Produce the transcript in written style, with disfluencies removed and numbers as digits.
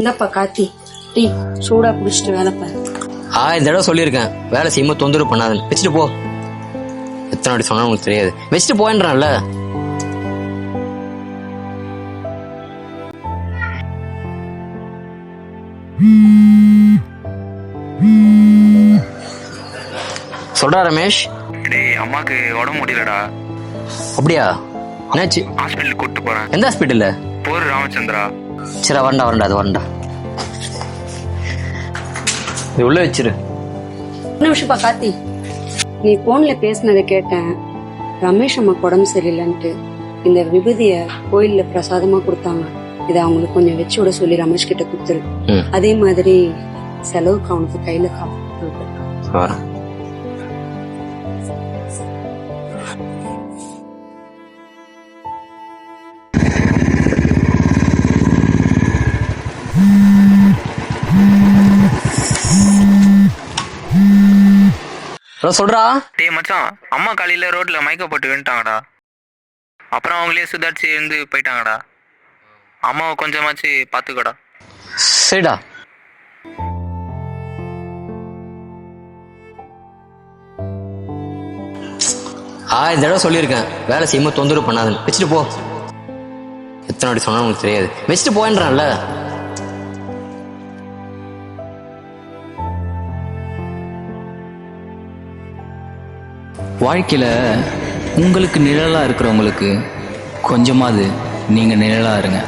இந்தப்பா காத்தி டீ சூடா குடிச்சிட்டு வேலை பாரு. 1000 தடவை சொல்லியிருக்கேன் வேலை செய்யும்போது தொந்தரவு பண்ணாதுன்னு. வச்சுட்டு போ. எத்தனை வாட்டி சொன்னா உங்களுக்கு தெரியாது. வச்சுட்டு போயின்றான்ல. சொல்றா ரமேஷ். டேய் அம்மாக்கு உடம்பு முடியலடா. அப்படியா? என்னாச்சு? ஹாஸ்பிட்டலுக்கு கூட்டு போறேன். எந்த ஹாஸ்பிட்டல்ல? போர் ராமச்சந்திரா. சரி வரண்டா அது வரண்டா. இது உள்ள வச்சிரு. ஒரு நிமிஷம்ப்பா காத்தி, நீ போன்ல பேசினதை கேட்டேன். ரமேஷ் அம்மாக்கு உடம்பு சரியில்லைன்ட்டு இந்த விபூதிய கோயில்ல பிரசாதமா கொடுத்தாங்க. இதை அவங்களுக்கு கொஞ்சம் வச்சு விட சொல்லி ரமேஷ் கிட்ட கொடுத்துரு. அதே மாதிரி செலவுக்கு அவனுக்கு கையில காப்பு. சொல்றா. டேய் மச்சான், அம்மா காலையில ரோட்ல மயக்க போட்டு விட்டாங்கடா. அப்புறம் அவங்களே சுதாரிச்சு இருந்து போயிட்டாங்கடா. அம்மாவை கொஞ்சமாச்சு பாத்துக்கடா. சரிடா. தடவை சொல்லியிருக்கேன் வேலை செய்யும்போது தொந்தரவு பண்ணாதுன்னு. வச்சுட்டு போ. எத்தனை வாட்டி சொன்னா உங்களுக்கு தெரியாது. வச்சுட்டு போயின்றான்ல. வாழ்க்கையில் உங்களுக்கு நிழலாக இருக்கிறவங்களுக்கு கொஞ்சமாவது நீங்கள் நிழலாக இருங்க.